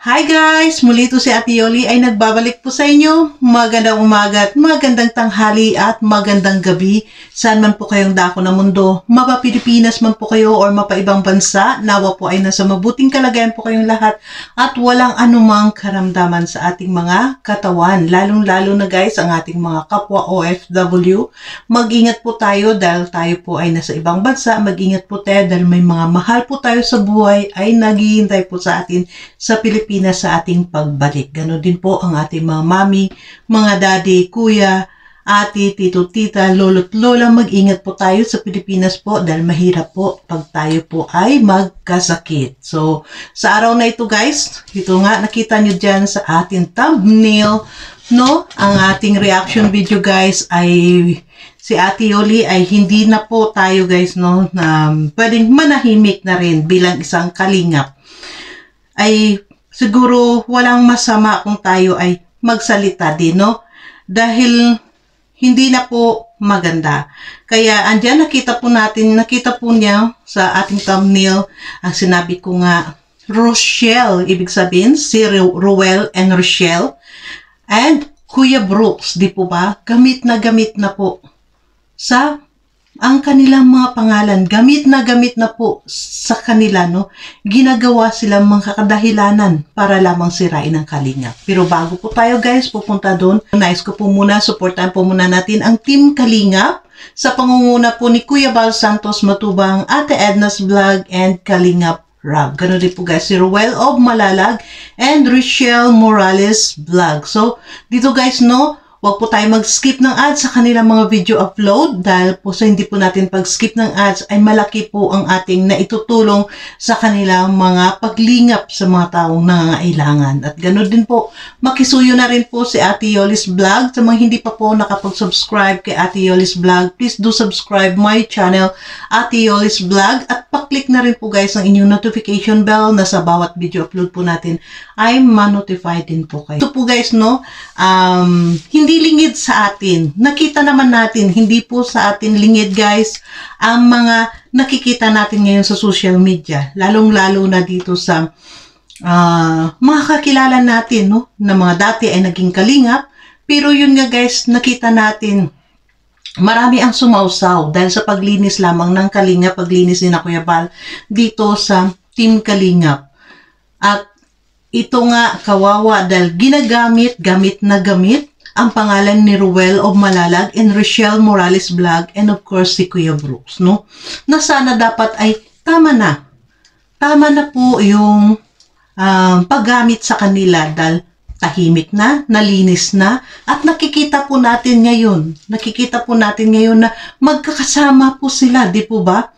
Hi guys! Muli ito si Ate Yoli ay nagbabalik po sa inyo. Magandang umaga at magandang tanghali at magandang gabi. Saan man po kayong dako ng mundo, mapa Pilipinas man po kayo or mapa ibang bansa, nawa po ay nasa mabuting kalagayan po kayong lahat at walang anumang karamdaman sa ating mga katawan. Lalong-lalo na guys, ang ating mga kapwa OFW. Mag-ingat po tayo dahil tayo po ay nasa ibang bansa. Mag-ingat po tayo dahil may mga mahal po tayo sa buhay ay naghihintay po sa atin sa Pilipinas sa ating pagbalik. Ganon din po ang ating mga mami, mga daddy, kuya, ate, tito, tita, lolo't lola. Mag-ingat po tayo sa Pilipinas po dahil mahirap po pag tayo po ay magkasakit. So, sa araw na ito guys, ito nga nakita nyo dyan sa ating thumbnail, no? Ang ating reaction video guys ay si Ate Yoli ay hindi na po tayo guys, no, na pwedeng manahimik na rin bilang isang kalingap. Ay siguro walang masama kung tayo ay magsalita din, no? Dahil hindi na po maganda. Kaya andyan nakita po niya sa ating thumbnail, ang sinabi ko nga, Rochelle, ibig sabihin si Ruel and Rochelle, and Kuya Brooks, di po ba? Gamit na po sa ang kanilang mga pangalan, gamit na po sa kanila, no? Ginagawa silang mga kadahilanan para lamang sirain ang Kalingap. Pero bago po tayo guys, pupunta doon, nais ko po muna, supportan po muna natin ang Team Kalingap sa pangunguna po ni Kuya Bal Santos Matubang, Ate Edna's Vlog, and Kalingap Rob. Ganun din po guys, si Ruel of Malalag and Rochelle Morales Vlog. So, dito guys, no? Huwag po tayo mag-skip ng ads sa kanilang mga video upload dahil po sa hindi po natin pag-skip ng ads ay malaki po ang ating naitutulong sa kanilang mga paglingap sa mga taong nangangailangan. At ganoon din po, makisuyo na rin po si Ate Yoli's Vlog. Sa mga hindi pa po nakapag-subscribe kay Ate Yoli's Vlog, please do subscribe my channel, Ate Yoli's Vlog, at pa-click na rin po guys ang inyong notification bell na sa bawat video upload po natin ay ma-notify din po kayo. Ito po guys, no, hindi lingid sa atin. Nakita naman natin, hindi po sa atin lingid guys, ang mga nakikita natin ngayon sa social media. Lalong-lalo na dito sa mga kakilala natin, no, na mga dati ay naging kalingap. Pero yun nga guys, nakita natin, marami ang sumausaw dahil sa paglinis lamang ng Kalingap, paglinis ni na Kuya Bal dito sa Team Kalingap. At ito nga, kawawa dahil gamit na gamit ang pangalan ni Ruel of Malalag and Rochelle Morales Vlog and of course si Kuya Brooks, no? Na sana dapat ay tama na po yung paggamit sa kanila dahil tahimik na, nalinis na, at nakikita po natin ngayon na magkakasama po sila, di po ba?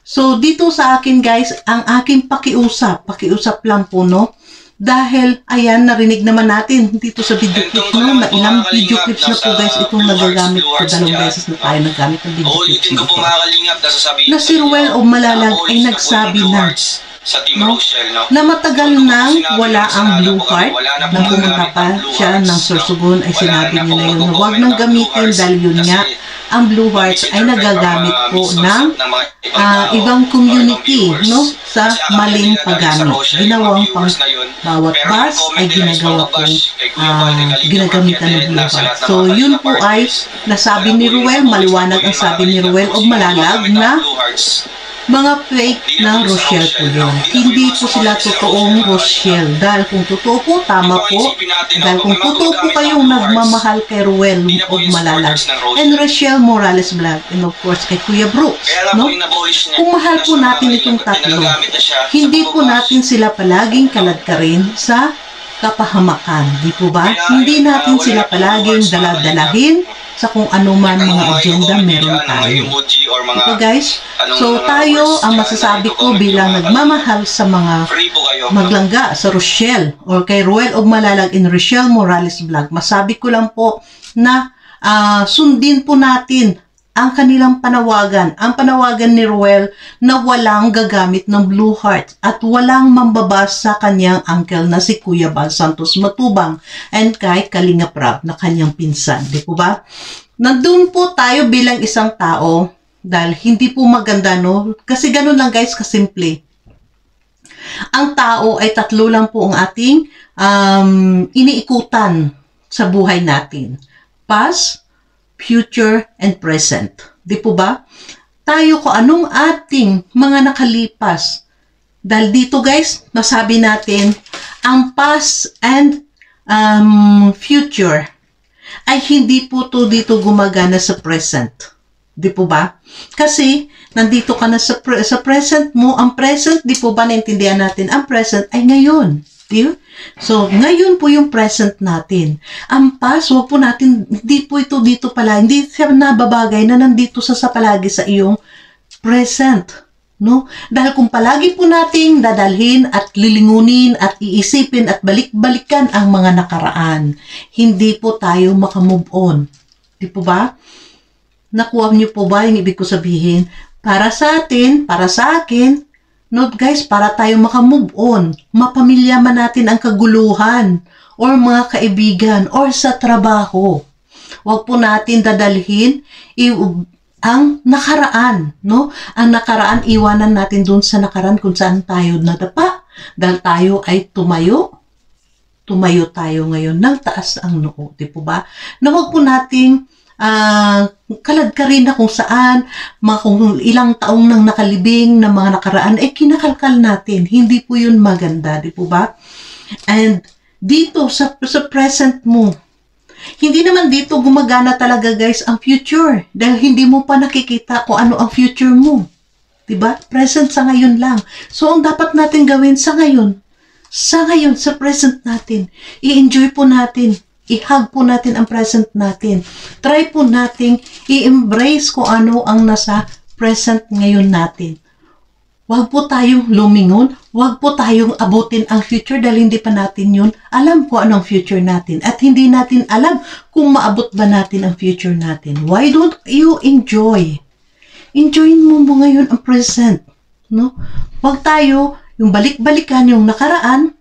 So dito sa akin guys, ang aking pakiusap lang po, no? Dahil, ayan, narinig naman natin dito sa video clip, no, na ilang video clips na po guys itong nagagamit ko. Dalawang beses na tayo naggamit ng video clips na ito. Na si Ruel o Malalag ay nagsabi na, no, na matagal nang wala ang Blue Heart. Nang pumunta pa siya ng Sorsogon ay sinabi niya na yun na huwag nang gamitin dahil yun nga, ang Blue Heart ay nagagamit po ng ibang community, no, sa maling paggamit. Ginawang pang bawat bus ay ginagawa pong ginagamitan ng Blue Heart. So, yun po ay nasabi ni Ruel, maliwanag ang sabi ni Ruel o Malalag na mga fake na Rochelle po yun. Hindi po sila totoong Rochelle. Dahil kung totoo po, tama po. Dahil kung totoo po kayong nagmamahal kay Ruel o Malalag and Rochelle Morales Vlog and of course kay Kuya Brooks, no? Kung mahal po natin itong tatlo, hindi po natin sila palaging kaladkarin sa kapahamakan. Di po ba? Hindi natin sila palaging daladalahin sa kung ano man mga agenda meron tayo. Ito guys, so tayo, ang masasabi ko bilang nagmamahal sa mga maglangga sa Rochelle or kay Ruel of Malalag and Rochelle Morales Vlog, masabi ko lang po na sundin po natin ang kanilang panawagan. Ang panawagan ni Ruel na walang gagamit ng Blue Heart at walang mambabas sa kanyang uncle na si Kuya Bal Santos Matubang and kay Kalingap Rob na kanyang pinsan. Di po ba? Nandun po tayo bilang isang tao dahil hindi po maganda, no? Kasi ganun lang guys, kasimple. Ang tao ay tatlo lang po ang ating iniikutan sa buhay natin. Past, future, and present. Di po ba? Tayo kung anong ating mga nakalipas. Dahil dito guys, nasabi natin, ang past and future ay hindi po to dito gumagana sa present. Di po ba? Kasi, nandito ka na sa present mo. Ang present, di po ba naintindihan natin? Ang present ay ngayon. Di ba? So, ngayon po yung present natin. Ang past, wag po natin, hindi po ito dito pala, hindi siya nababagay na nandito sa palagi sa iyong present. No? Dahil kung palagi po nating dadalhin at lilingunin at iisipin at balik-balikan ang mga nakaraan, hindi po tayo makamove on. Di po ba? Nakuha niyo po ba yung ibig ko sabihin? Para sa atin, para sa akin, no guys, para tayo makamove on, mapamilya man natin ang kaguluhan or mga kaibigan or sa trabaho. Huwag po natin dadalhin ang nakaraan, no? Ang nakaraan, iwanan natin dun sa nakaraan kung saan tayo nadapa. Dahil tayo ay tumayo tayo ngayon ng taas ang noo, di po ba? Na huwag po nating kaladkarin na kung saan, kung ilang taong nang nakalibing na mga nakaraan, kinakalkal natin. Hindi po yun maganda, di po ba? And dito, sa present mo, hindi naman dito gumagana talaga guys ang future. Dahil hindi mo pa nakikita kung ano ang future mo. Di ba? Present sa ngayon lang. So, ang dapat natin gawin sa ngayon, sa present natin, i-enjoy po natin. I-hug po natin ang present natin. Try po nating i-embrace kung ano ang nasa present ngayon natin. Huwag po tayong lumingon. Huwag po tayong abutin ang future dahil hindi pa natin yun alam kung anong future natin. At hindi natin alam kung maabot ba natin ang future natin. Why don't you enjoy? Enjoyin mo ngayon ang present. No? Huwag tayo yung balik-balikan yung nakaraan.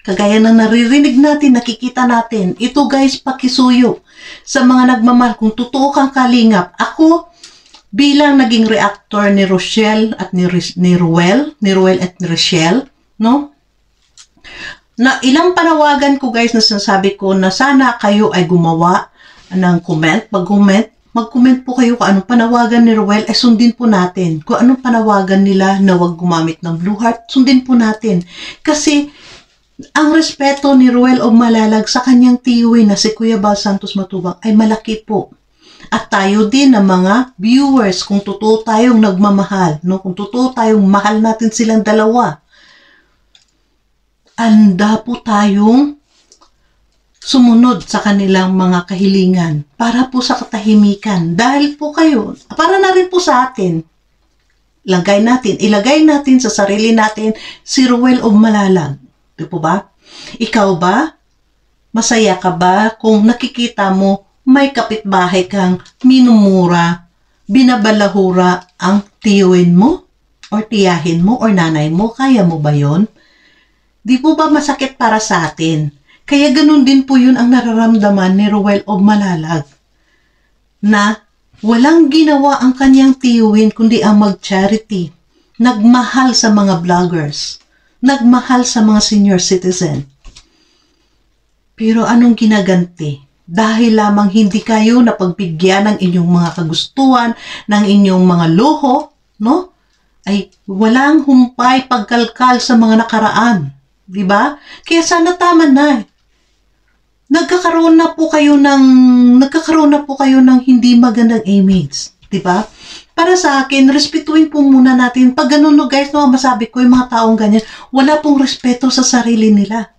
Kagaya ng naririnig natin, nakikita natin. Ito guys, pakisuyo sa mga nagmamahal. Kung totoo kang kalingap, ako bilang naging reactor ni Rochelle at ni Ruel at ni Rochelle, no? Na ilang panawagan ko guys na sinasabi ko na sana kayo ay gumawa ng comment. Mag-comment po kayo kung anong panawagan ni Ruel, sundin po natin. Kung anong panawagan nila na wag gumamit ng blue heart, sundin po natin. Kasi ang respeto ni Ruel o Malalag sa kanyang tiyuhin na si Kuya Bal Santos Matubang ay malaki po. At tayo din na mga viewers, kung totoo tayong nagmamahal, no? Kung totoo tayong mahal natin silang dalawa, anda po tayong sumunod sa kanilang mga kahilingan para po sa katahimikan. Dahil po kayo, para na rin po sa atin, ilagay natin sa sarili natin si Ruel o Malalag. Di po ba? Ikaw ba? Masaya ka ba kung nakikita mo may kapitbahay kang minumura, binabalahura ang tiyuhin mo? Or tiyahin mo? Or nanay mo? Kaya mo ba yon? Di po ba masakit para sa atin? Kaya ganun din po yun ang nararamdaman ni Ruel o Malalag. Na walang ginawa ang kanyang tiyuhin kundi ang mag-charity. Nagmahal sa mga vloggers. Nagmahal sa mga senior citizen. Pero anong ginaganti? Dahil lamang hindi kayo napagbigyan ng inyong mga kagustuhan, ng inyong mga luho, no? Ay walang humpay pagkalkal sa mga nakaraan. Diba? Kaya sana tama na. Nagkakaroon na po kayo ng hindi magandang image. Diba? Para sa akin, respetuhin po muna natin. Pag ganun, no, guys, no, masabi ko, yung mga taong ganyan, wala pong respeto sa sarili nila.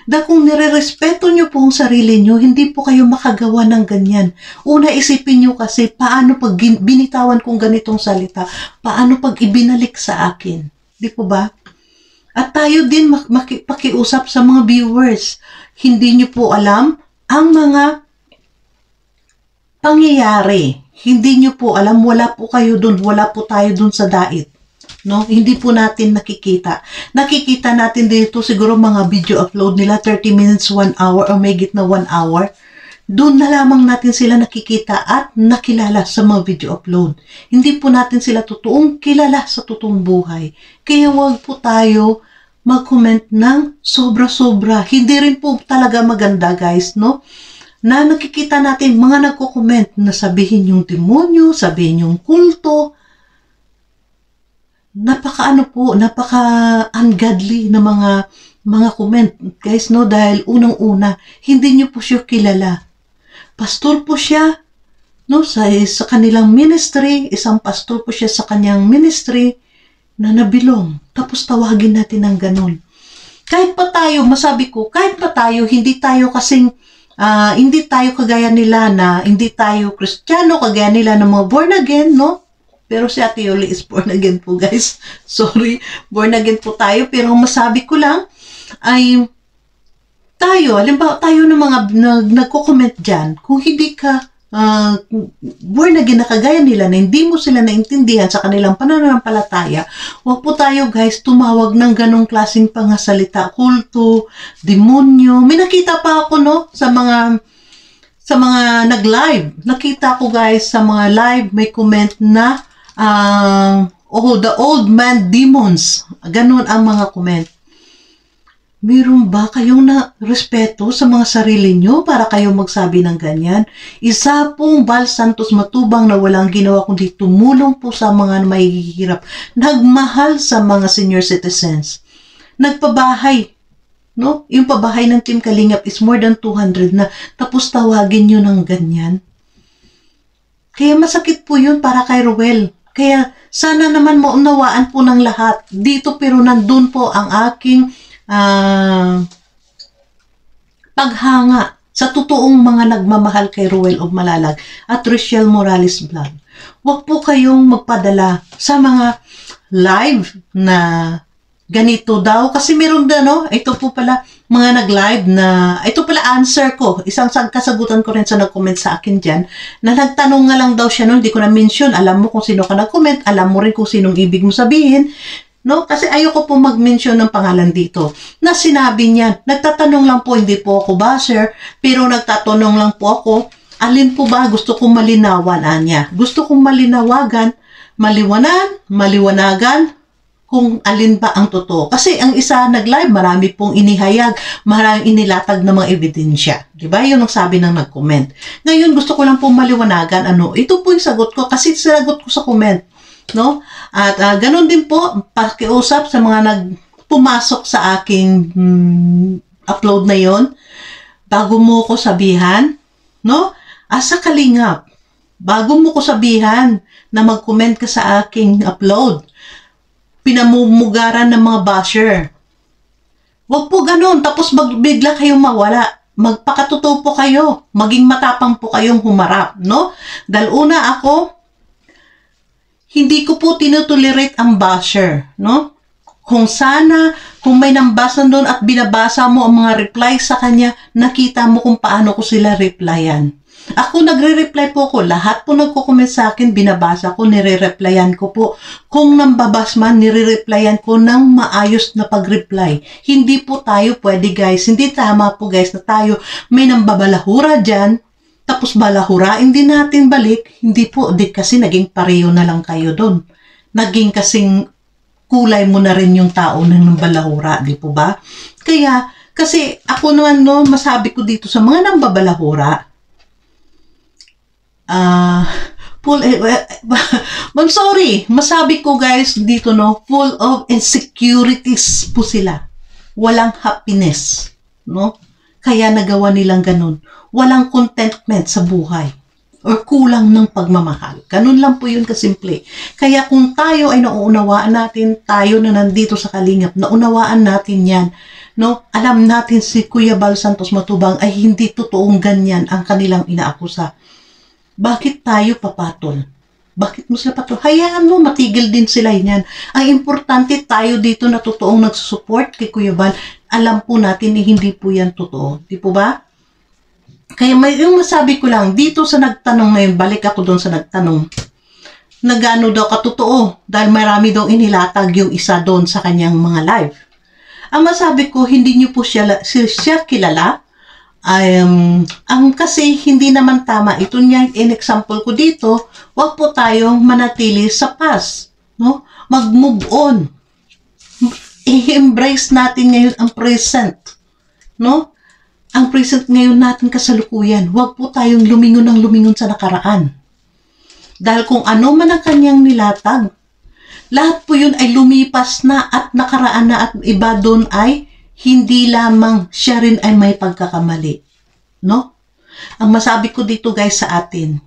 Dahil kung nire-respeto nyo po ang sarili nyo, hindi po kayo makagawa ng ganyan. Una, isipin nyo kasi, paano pag binitawan kong ganitong salita? Paano pag ibinalik sa akin? Di po ba? At tayo din pakiusap sa mga viewers. Hindi nyo po alam ang mga pangyayari. Hindi nyo po alam, wala po kayo dun, wala po tayo dun sa dait. No? Hindi po natin nakikita. Nakikita natin dito siguro mga video upload nila, 30 minutes, 1 hour, o may git na 1 hour. Doon na lamang natin sila nakikita at nakilala sa mga video upload. Hindi po natin sila totoong kilala sa totoong buhay. Kaya wag po tayo mag-comment ng sobra-sobra. Hindi rin po talaga maganda, guys, no? Na nakikita natin mga nagko-comment na sabihin yung demonyo, sabihin yung kulto. Napaka ungodly na mga comment, guys, no? Dahil unang-una, hindi nyo po siya kilala. Pastor po siya, no? Sa kanilang ministry, isang pastor po siya sa kanyang ministry na nabilong. Tapos tawagin natin ng ganun. Kahit pa tayo, masabi ko, kahit pa tayo, hindi tayo kagaya nila na hindi tayo Kristiyano, kagaya nila ng mga born again, no? Pero si Ate Yoli is born again po, guys. Sorry, born again po tayo. Pero ang masabi ko lang ay tayo, halimbawa tayo ng mga nagko-comment dyan, kung hindi ka born again na kagaya nila na hindi mo sila naintindihan sa kanilang pananampalataya, huwag po tayo, guys, tumawag ng ganong klaseng pangasalita, kulto, demonyo. May nakita pa ako, no, sa mga nag-live. Nakita ko, guys, sa mga live, may comment na the old man demons. Ganon ang mga comment. Meron ba kayong respeto sa mga sarili nyo para kayo magsabi ng ganyan? Isa pong Val Santos Matubang na walang ginawa kundi tumulong po sa mga mahihirap. Nagmahal sa mga senior citizens. Nagpabahay. No? Yung pabahay ng Team Kalingap is more than 200 na. Tapos tawagin nyo ng ganyan. Kaya masakit po yun para kay Ruel. Kaya sana naman maunawaan po ng lahat. Dito pero nandun po ang aking paghanga sa totoong mga nagmamahal kay Ruel of Malalag at Richelle Morales Vlog. Huwag po kayong magpadala sa mga live na ganito daw. Kasi meron na, no? Ito po pala, mga nag-live na, ito pala answer ko. Isang kasagutan ko rin sa nag-comment sa akin dyan, na nagtanong nga lang daw siya, no? Hindi ko na-mention. Alam mo kung sino ka nag-comment. Alam mo rin kung sinong ibig mo sabihin. No? Kasi ayoko po mag-mention ng pangalan dito. Na sinabi niya, nagtatanong lang po, hindi po ako basher, pero nagtatanong lang po ako, alin po ba gusto kong malinawan niya? Gusto kong maliwanagan, kung alin ba ang totoo. Kasi ang isa nag-live, marami pong inihayag, maraming inilatag na mga ebidensya. Diba? Yun ang sabi ng nag-comment. Ngayon, gusto ko lang pong maliwanagan, ito po yung sagot ko, kasi sinagot ko sa comment. No? At ganun din po, pakiusap sa mga pumasok sa aking upload na yon. Bago mo ko sabihan, no? Sa Kalingap, bago mo ko sabihan na mag-comment ka sa aking upload, pinamumugaran ng mga basher. Huwag po ganun, tapos bigla kayong mawala. Magpakatotoo po kayo, maging matapang po kayong humarap, no? Dahil una ako, hindi ko po tinutolerate ang basher, no? Kung may nambasa doon at binabasa mo ang mga reply sa kanya, nakita mo kung paano ko sila replyan. Ako nagre-reply po ko. Lahat po nagko-comment sa akin, binabasa ko, nire-replyan ko po. Kung nambabas man, nire-replyan ko ng maayos na pag-reply. Hindi po tayo pwede, guys. Hindi tama po, guys, na tayo may nambabalahura dyan, tapos balahurain din natin balik. Hindi po, kasi naging pareho na lang kayo doon. Naging kasing kulay mo na rin yung tao na nambalahura, di po ba? Kaya, kasi ako naman, no, masabi ko dito sa mga nambabalahura, I'm sorry, masabi ko, guys, dito, no, full of insecurities po sila. Walang happiness, no? Kaya nagawa nilang ganun. Walang contentment sa buhay or kulang ng pagmamahal. Ganun lang po yun kasimple. Kaya kung tayo ay nauunawaan natin, tayo na nandito sa Kalingap, naunawaan natin yan, no? Alam natin si Kuya Val Santos Matubang ay hindi totoong ganyan ang kanilang inaakusa. Bakit tayo papatol? Bakit mo sila patol? Hayaan mo, matigil din sila yan. Ang importante tayo dito na totoong nagsusupport kay Kuya Val. Alam po natin na hindi po yan totoo. Di po ba? Kaya yung masabi ko lang, dito sa nagtanong ngayon, balik ako doon sa nagtanong, nagano daw katotoo dahil marami daw inilatag yung isa doon sa kanyang mga live. Ang masabi ko, hindi niyo po siya kilala. Ang kasi hindi naman tama. Ito niya, in example ko dito, wag po tayong manatili sa past. No? Mag-move on. i-embrace natin ngayon ang present. No? Ang present ngayon natin kasalukuyan. Huwag po tayong lumingon ng lumingon sa nakaraan. Dahil kung ano man ang kanyang nilatag, lahat po yun ay lumipas na at nakaraan na at iba doon ay hindi lamang siya rin ay may pagkakamali. No? Ang masabi ko dito guys sa atin,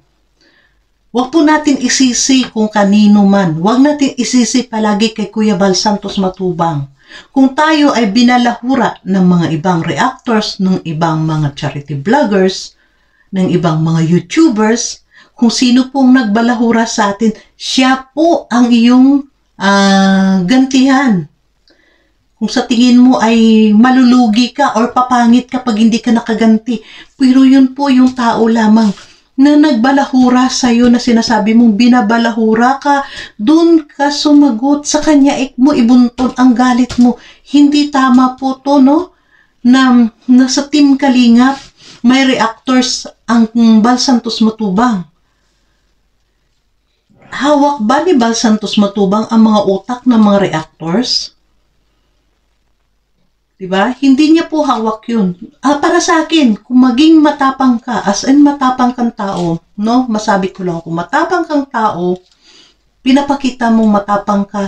huwag po natin isisi kung kanino man. Huwag natin isisi palagi kay Kuya Bal Santos Matubang. Kung tayo ay binalahura ng mga ibang reactors, ng ibang mga charity vloggers, ng ibang mga YouTubers, kung sino pong nagbalahura sa atin, siya po ang iyong gantihan. Kung sa tingin mo ay malulugi ka or papangit ka pag hindi ka nakaganti, pero yun po yung tao lamang na nagbalahura sa'yo na sinasabi mong binabalahura ka, dun ka sumagot sa kanya, mo ibuntun ang galit mo. Hindi tama po to, no? Na sa Team Kalingap, may reactors ang Bal Santos Matubang. Hawak ba ni Bal Santos Matubang ang mga utak ng mga reactors? Diba? Hindi niya po hawak yun. Para sa akin, kung maging matapang ka, as in matapang kang tao, no? Masabi ko lang, kung matapang kang tao, pinapakita mong matapang ka,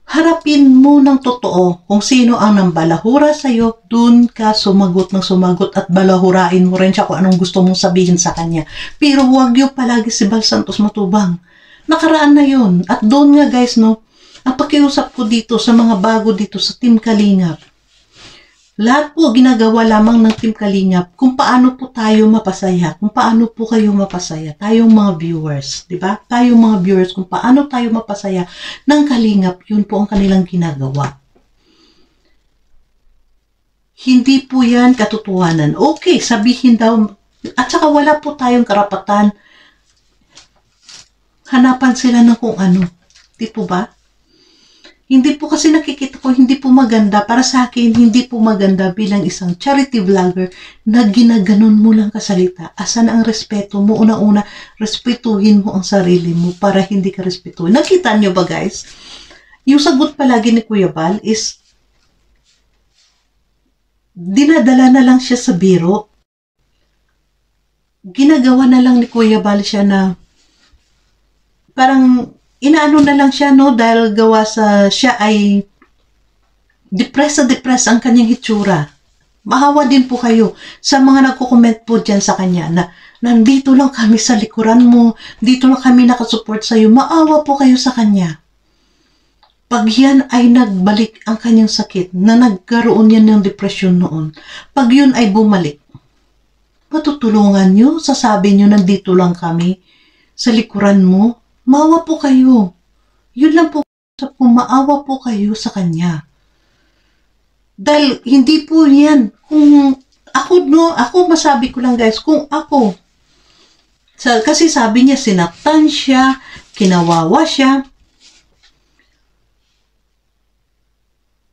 harapin mo ng totoo kung sino ang nambalahura sa'yo, dun ka sumagot ng sumagot at balahurain mo rin siya kung anong gusto mong sabihin sa kanya. Pero huwag yung palagi si Bal Santos Matubang. Nakaraan na yun. At doon nga guys, no, ang pakiusap ko dito sa mga bago dito sa Team Kalingap, lahat po ginagawa lamang ng Team Kalingap kung paano po tayo mapasaya, kung paano po kayo mapasaya, tayong mga viewers, di ba? Tayong mga viewers, kung paano tayo mapasaya ng Kalingap, yun po ang kanilang ginagawa. Hindi po yan katotohanan. Okay, sabihin daw, at saka wala po tayong karapatan, hanapan sila ng kung ano. Di po ba? Hindi po kasi nakikita ko, hindi po maganda. Para sa akin, hindi po maganda bilang isang charity vlogger na ginaganon mo lang kasalita. Asan ang respeto mo? Una-una, respetuhin mo ang sarili mo para hindi ka respetuhin. Nakita nyo ba guys? Yung sagot palagi ni Kuya Bal is, dinadala na lang siya sa biro. Ginagawa na lang ni Kuya Bal siya na parang inaano na lang siya, no, dahil gawa sa siya ay depressed ang kanyang hitsura. Mahawa din po kayo sa mga nagko-comment po dyan sa kanya na nandito lang kami sa likuran mo, dito lang kami nakasupport sa iyo. Maawa po kayo sa kanya. Pag yan ay nagbalik ang kanyang sakit, na nagkaroon yan ng depression noon, pag yun ay bumalik, matutulungan nyo, sasabi nyo nandito lang kami sa likuran mo, maawa po kayo. Yun lang po, kung maawa po kayo sa kanya. Dahil hindi po yan, kung ako, no, ako masabi ko lang guys, kung ako, kasi sabi niya, sinaktan siya, kinawawa siya,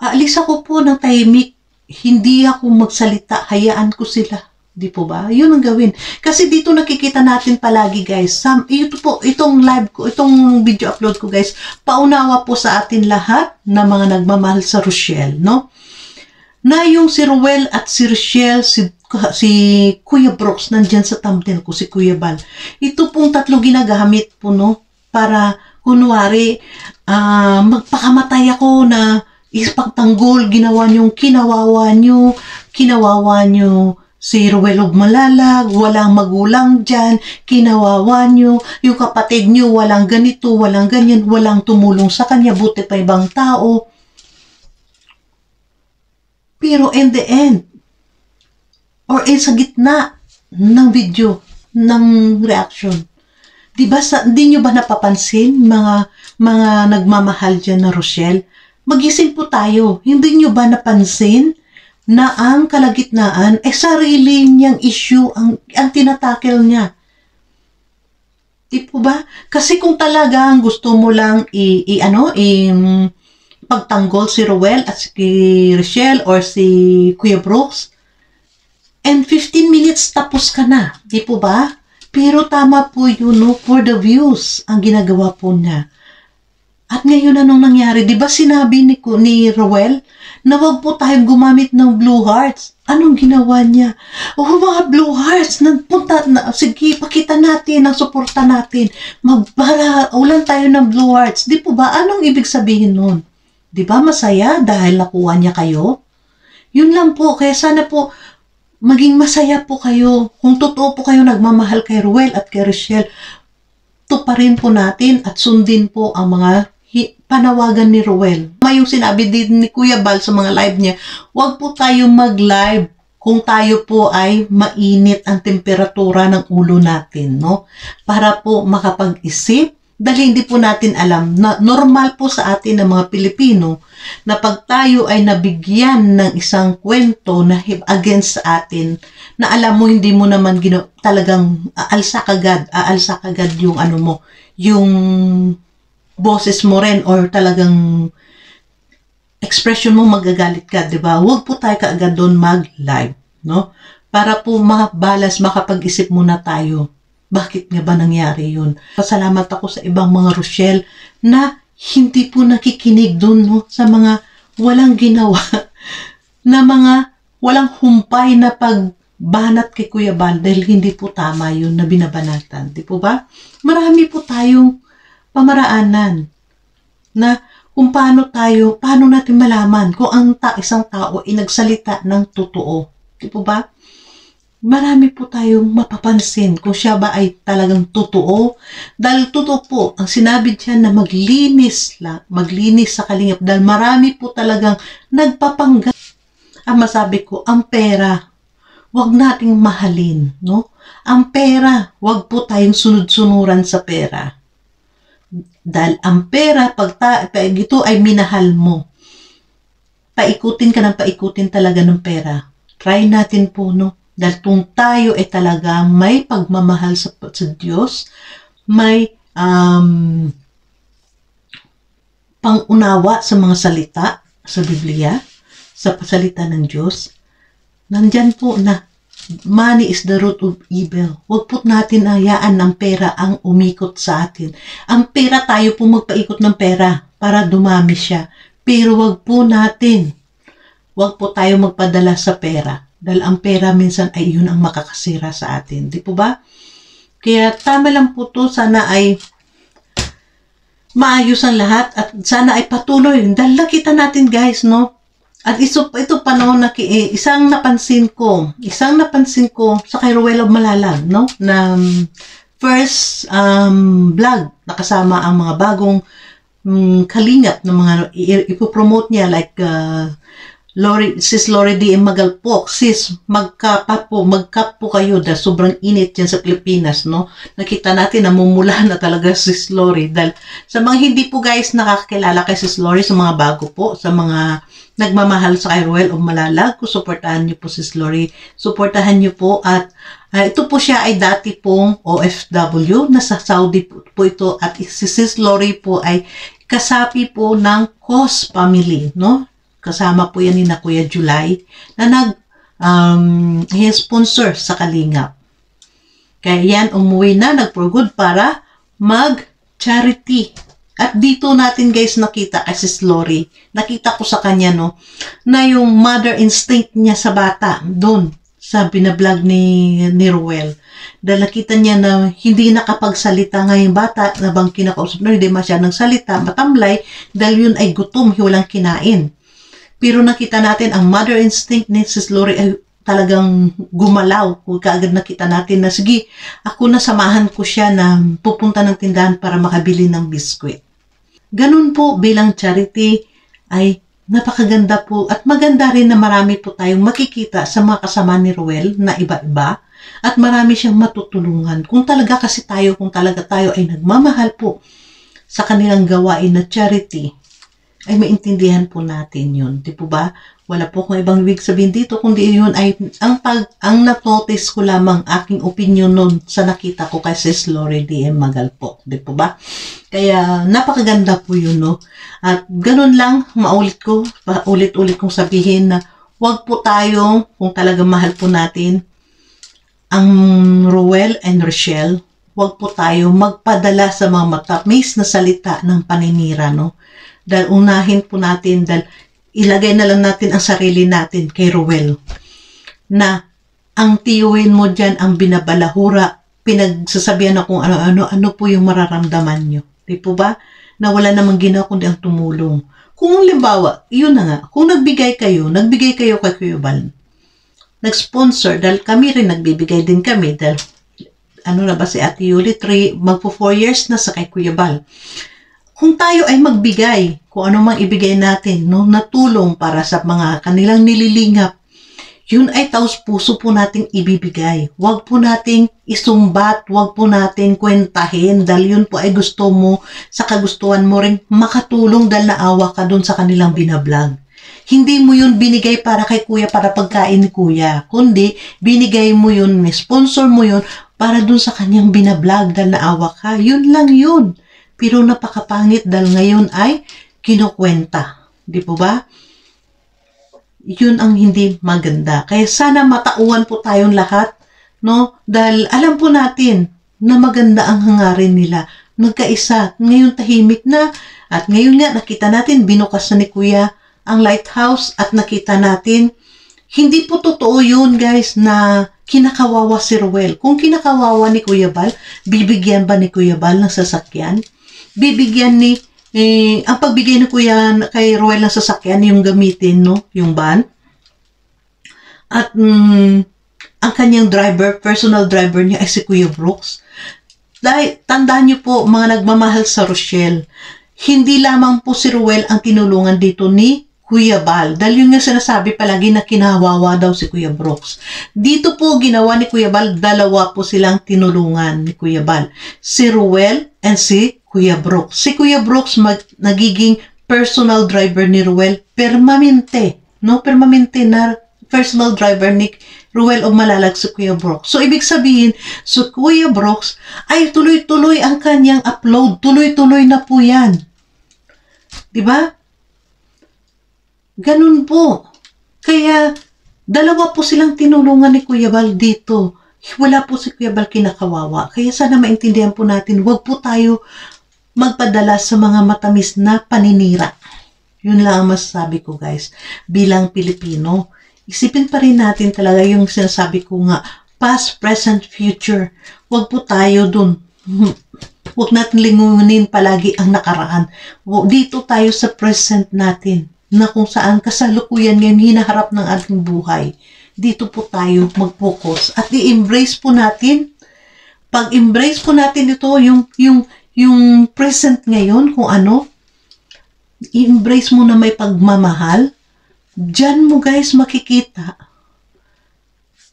aalis ako po ng tahimik, hindi ako magsalita, hayaan ko sila. Di po ba? Yun ang gawin. Kasi dito nakikita natin palagi guys. Ito po, itong live ko, itong video upload ko guys, paunawa po sa atin lahat na mga nagmamahal sa Rochelle, no? Na yung si Ruel at si Rochelle, si Kuya Brooks, nandyan sa thumbnail ko, si Kuya Bal. Ito pong tatlo ginagamit po, no? Para, kunwari, magpakamatay ako na ipagtanggol, ginawa nyo si Ruel og Malalag, walang magulang dyan, kinawawa nyo, yung kapatid nyo, walang ganito, walang ganyan, walang tumulong sa kanya, buti pa ibang tao. Pero in the end, or sa gitna ng video, ng reaction, diba, di nyo ba napapansin, mga nagmamahal dyan na Rochelle? Magising po tayo, hindi nyo ba napansin na ang kalagitnaan ay sarili niyang issue ang tinatakel niya. Di po ba? Kasi kung talagang gusto mo lang pagtanggol si Ruel at si Rochelle or si Kuya Brooks, and 15 minutes tapos ka na. Di po ba? Pero tama po yun, no? For the views ang ginagawa po niya. At ngayon anong nangyari? Di ba sinabi ni Ruel na wag po tayong gumamit ng Blue Hearts? Anong ginawa niya? Oh, mga Blue Hearts, sige, pakita natin ang suporta natin. Ulan tayo ng Blue Hearts. Di po ba? Anong ibig sabihin nun? Di ba masaya dahil nakuha niya kayo? Yun lang po. Kaya sana po maging masaya po kayo. Kung totoo po kayo nagmamahal kay Ruel at kay Rochelle, tuparin po natin at sundin po ang mga panawagan ni Ruel. May yung sinabi din ni Kuya Bal sa mga live niya, huwag po tayo mag-live kung tayo po ay mainit ang temperatura ng ulo natin, no? Para po makapag-isip, dahil hindi po natin alam na normal po sa atin ng mga Pilipino na pag tayo ay nabigyan ng isang kwento na against sa atin, na alam mo hindi mo naman talagang aalsa kagad yung ano mo, yung boses mo rin or talagang expression mo, magagalit ka, di ba? Huwag po tayo kaagad doon mag-live, no? Para po makapag-isip muna tayo. Bakit nga ba nangyari yun? Pasalamat ako sa ibang mga Rochelle na hindi po nakikinig doon, no? Sa mga walang ginawa, na mga walang humpay na pagbanat kay Kuya Bal dahil hindi po tama yun na binabanatan. Di po ba? Marami po tayong pamaraanan na kung paano natin malaman kung ang isang tao ay nagsalita ng totoo. Di po ba? Marami po tayong mapapansin kung siya ba ay talagang totoo. Dahil totoo po, ang sinabi diyan na maglinis sa kalingap. Dahil marami po talagang nagpapanggap. Ang masabi ko, ang pera, wag nating mahalin, no? Ang pera, wag po tayong sunod-sunuran sa pera. Dahil ang pera, pag ito ay minahal mo, paikutin ka ng paikutin talaga ng pera. Try natin po, no? Dahil kung tayo ay talaga may pagmamahal sa Diyos, may pangunawa sa mga salita sa Biblia, sa salita ng Diyos, nandyan po na money is the root of evil. Huwag po natin hayaan ng pera ang umikot sa atin. Ang pera, tayo po magpaikot ng pera para dumami siya. Pero huwag po tayo magpadala sa pera. Dahil ang pera minsan ay yun ang makakasira sa atin. Di po ba? Kaya tama lang po to. Sana ay maayos ang lahat at sana ay patuloy. Dahil nakita natin guys, no? At ito panahon na isang napansin ko sa kay Ruel Malalag, no? Na first vlog na kasama ang mga bagong kalingap na mga ipopromote niya like Sis Lori D.M. Magalpok. Sis, mag-cup po kayo dahil sobrang init yan sa Pilipinas, no? Nakita natin, namumula na talaga Sis Lori. Dahil sa mga hindi po guys nakakilala kay Sis Lori, sa mga bago po, sa mga nagmamahal sa kay Ruel Malalag, suportahan niyo po Sis Lori. Suportahan niyo po at ito po siya ay dati pong OFW, nasa Saudi po ito at si Sis Lori po ay kasapi po ng Cos family, no? Kasama po yan ni na Kuya July na sponsor sa Kalingap. Kaya yan, umuwi na, nag-for good para mag-charity. At dito natin guys nakita kay Sis Lori, nakita ko sa kanya, no, na yung mother instinct niya sa bata, doon, sa binablog ni Ruel. Dahil nakita niya na hindi nakapagsalita ngayong bata, na bang kinakausap na, hindi masyadong salita, matamlay, dahil yun ay gutom, walang kinain. Pero nakita natin ang mother instinct ni Sis Lori ay talagang gumalaw. Kung kaagad nakita natin na sige, ako na samahan ko siya na pupunta ng tindahan para makabili ng biskwit. Ganun po bilang charity ay napakaganda po at maganda rin na marami po tayong makikita sa mga kasama ni Ruel na iba-iba at marami siyang matutulungan. Kung talaga tayo ay nagmamahal po sa kanilang gawain na charity, ay maintindihan po natin yun. Di po ba? Wala po kung ibang ibig sabihin dito, kundi yun ay ang na-notice ko lamang aking opinion nun sa nakita ko kay Sis Lori D.M. Magalpok. Di po ba? Kaya napakaganda po yun, no? At ganun lang, paulit-ulit kong sabihin na wag po tayo, kung talaga mahal po natin ang Ruel and Rochelle, huwag po tayo magpadala sa mga matamis na salita ng paninira, no? Dahil unahin po natin, dahil ilagay na lang natin ang sarili natin kay Ruel, na ang tiyuhin mo dyan ang binabalahura, pinagsasabihan na kung ano po yung mararamdaman nyo. Di po ba? Na wala namang ginawa kundi ang tumulong. Kung limbawa, yun na nga, kung nagbigay kayo kay Kuya Bal, nag-sponsor, dahil kami rin nagbibigay din kami, dahil ano na ba si Ate Yuli, magpo 4 years na sa kay Kuya Bal. Kung tayo ay magbigay, kung ano mang ibigay natin, no, na tulong para sa mga kanilang nililingap, yun ay taos puso po nating ibibigay. Huwag po nating isumbat, huwag po nating kwentahin dahil yun po ay gusto mo, sa kagustuhan mo rin makatulong dahil naawa ka dun sa kanilang binablog. Hindi mo yun binigay para kay Kuya, para pagkain ni Kuya, kundi binigay mo yun, may sponsor mo yun para dun sa kanyang binablog dahil naawa ka. Yun lang yun. Pero napakapangit dahil ngayon ay kinukwenta. Di po ba? Yun ang hindi maganda. Kaya sana matauhan po tayong lahat, no? Dahil alam po natin na maganda ang hangarin nila. Nagkaisa. Ngayon tahimik na. At ngayon nga nakita natin, binukas na ni Kuya ang lighthouse at nakita natin, hindi po totoo yun guys na kinakawawa si Ruel. Kung kinakawawa ni Kuya Bal, bibigyan ba ni Kuya Bal ng sasakyan? Bibigyan ni ang pagbigay ni Kuya kay Ruel ng sasakyan, yung gamitin, no? Yung van. At ang kanyang driver, personal driver niya ay si Kuya Brooks. Dahil, tandaan niyo po, mga nagmamahal sa Rochelle, hindi lamang po si Ruel ang tinulungan dito ni Kuya Bal. Dahil yun nga sinasabi palagi na kinawawa daw si Kuya Brooks. Dito po ginawa ni Kuya Bal, dalawa po silang tinulungan ni Kuya Bal. Si Ruel and si Kuya Brooks. Si Kuya Brooks nagiging personal driver ni Ruel permanente. No? Permanente na personal driver ni Ruel o Malalag si Kuya Brooks. So, ibig sabihin, so Kuya Brooks ay tuloy-tuloy ang kanyang upload. Tuloy-tuloy na po yan. Diba? Ganun po. Kaya, dalawa po silang tinulungan ni Kuya Bal dito. Wala po si Kuya Bal kinakawawa. Kaya sana maintindihan po natin, huwag po tayo magpadala sa mga matamis na paninira. Yun lang ang masasabi ko guys. Bilang Pilipino, isipin pa rin natin talaga yung sinasabi ko nga, past, present, future. Huwag po tayo dun. Huwag natin lingunin palagi ang nakaraan. Dito tayo sa present natin, na kung saan kasalukuyan ngayon hinaharap ng ating buhay. Dito po tayo mag-focus at i-embrace po natin. Pag-embrace po natin ito, yung present ngayon, kung ano, i-embrace mo na may pagmamahal, diyan mo guys makikita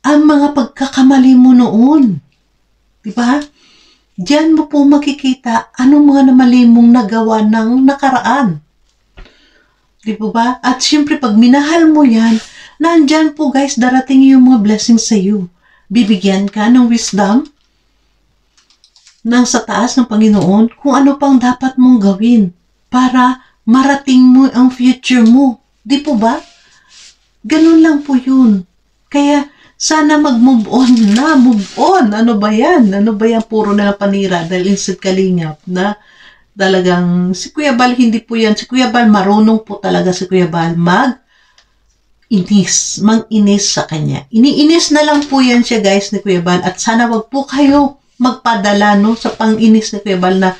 ang mga pagkakamali mo noon. Diba? Diyan mo po makikita anong mga namali mong nagawa ng nakaraan. Diba ba? At syempre pag minahal mo yan, nandyan po guys, darating yung mga blessings sa iyo. Bibigyan ka ng wisdom ng sa taas ng Panginoon kung ano pang dapat mong gawin para marating mo ang future mo. Di po ba? Ganun lang po yun. Kaya sana mag-move on na. Move on. Ano ba yan? Ano ba yan? Puro na lang panira dahil instant kalingap na talagang si Kuya Bal hindi po yan. Si Kuya Bal marunong po talaga si Kuya Bal mag-inis sa kanya. Iniinis na lang po yan siya guys ni Kuya Bal at sana wag po kayo magpadala no sa pang-inis ni Kuya Bal na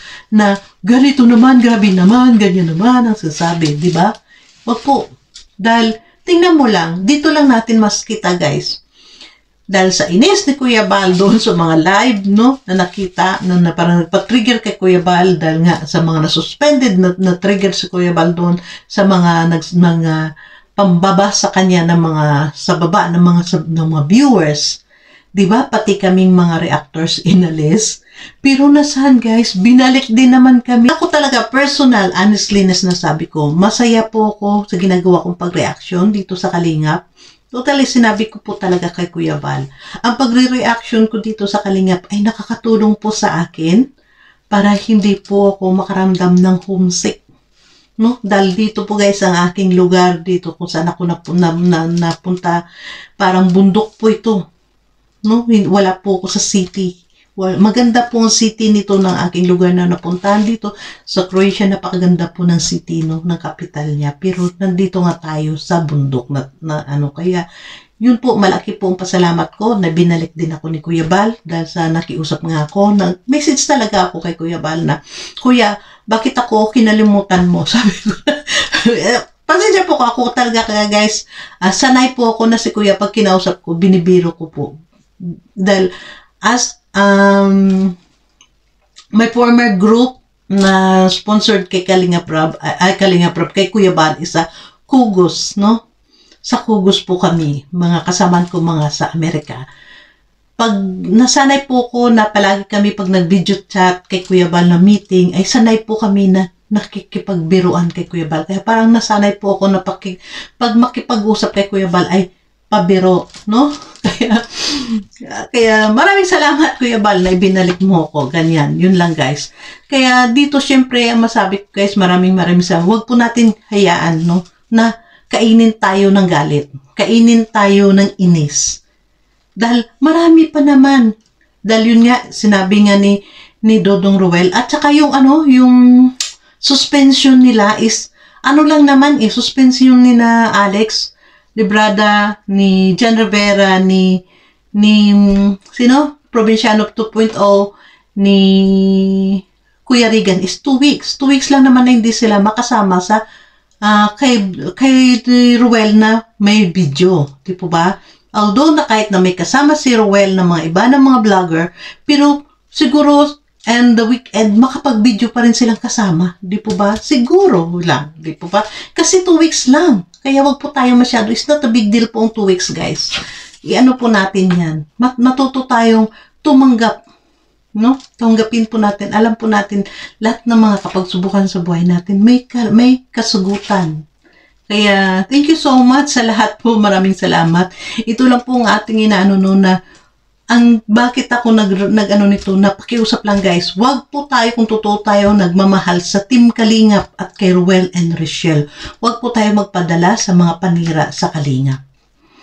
ganito naman, grabe naman, ganyan naman ang sasabi, di ba? Wag po. Dahil tingnan mo lang, dito lang natin mas kita guys. Dahil sa inis ni Kuya Bal doon sa mga live no na nakita na parang nagpa-trigger kay Kuya Bal dahil nga sa mga na-suspended na trigger si Kuya Bal doon sa mga pambaba sa kanya ng mga sa baba ng mga viewers. Diba? Pati kaming mga reactors inalis. Pero nasaan guys? Binalik din naman kami. Ako talaga, personal, honestly na sinasabi ko, masaya po ako sa ginagawa kong pag-reaction dito sa Kalingap. Totally, sinabi ko po talaga kay Kuya Bal. Ang pagre-reaction ko dito sa Kalingap ay nakakatulong po sa akin para hindi po ako makaramdam ng homesick. No? Dahil dito po guys, ang aking lugar dito kung saan ako napunta, parang bundok po ito. No, wala po ako sa city. Well, maganda po ang city nito ng aking lugar na napuntahan dito. Sa Croatia, napakaganda po ng city, no, ng capital niya. Pero nandito nga tayo sa bundok na ano, kaya yun po, malaki po ang pasalamat ko na binalik din ako ni Kuya Bal dahil sa nakiusap nga ako. Nag-message talaga ako kay Kuya Bal na, Kuya, bakit ako kinalimutan mo? Sabi ko, pasensya po ako talaga kaya guys, sanay po ako na si Kuya pag kinausap ko, binibiro ko po. Dahil as my former group na sponsored kay Kalinga Prab, kay Kuya Bal, isa Kugos, no? Sa Kugos po kami, mga kasamaan ko mga sa Amerika. Pag nasanay po ko na palagi kami pag nag-video chat kay Kuya Bal na meeting, ay sanay po kami na nakikipagbiruan kay Kuya Bal. Kaya parang nasanay po ako na pag makipag-usap kay Kuya Bal ay pabiro, no? Kaya maraming salamat Kuya Bal na ibinalik mo ako. Ganyan, yun lang guys. Kaya dito syempre masabi ko guys, maraming salamat. Huwag po natin hayaan, no, na kainin tayo ng galit. Kainin tayo ng inis. Dahil marami pa naman. Dahil yun nga, sinabi nga ni Dodong Ruel. At saka yung yung suspension nila is, lang naman suspension ni na Alex, Librada, ni John Rivera, ni sino? Provinciano 2.0, ni Kuya Regan is 2 weeks. 2 weeks lang naman na hindi sila makasama sa kay Ruel na may video. Di po ba? Although na kahit na may kasama si Ruel na mga iba ng mga vlogger, pero siguro and the weekend, makapag-video pa rin silang kasama. Di po ba? Siguro lang. Di po ba? Kasi 2 weeks lang. Kaya wag po tayo masyado. It's not a big deal po ang 2 weeks, guys. Iano po natin yan. Matuto tayong tumanggap. No? Tanggapin po natin. Alam po natin, lahat ng mga kapagsubukan sa buhay natin, may kasugutan. Kaya, thank you so much sa lahat po. Maraming salamat. Ito lang po ang ating inaano na bakit ako nito, napakiusap lang guys, wag po tayo, kung totoo tayo nagmamahal sa Team Kalingap at kay Ruel and Richelle, wag po tayo magpadala sa mga panira sa Kalingap.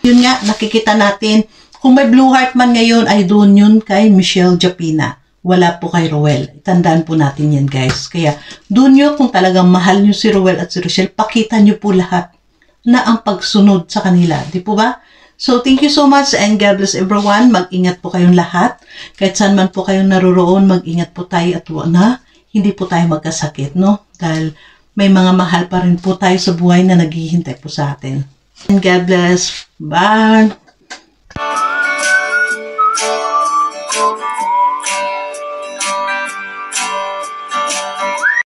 Yun nga, nakikita natin, kung may blue heart man ngayon, ay doon yun kay Michelle Japina. Wala po kay Ruel. Tandaan po natin yan guys. Kaya doon nyo, kung talagang mahal nyo si Ruel at si Richelle, pakita nyo po lahat na ang pagsunod sa kanila. Di po ba? So, thank you so much and God bless everyone. Mag-ingat po kayong lahat. Kahit saan man po kayong naroroon, mag-ingat po tayo at na hindi po tayo magkasakit, no? Dahil may mga mahal pa rin po tayo sa buhay na naghihintay po sa atin. And God bless. Bye!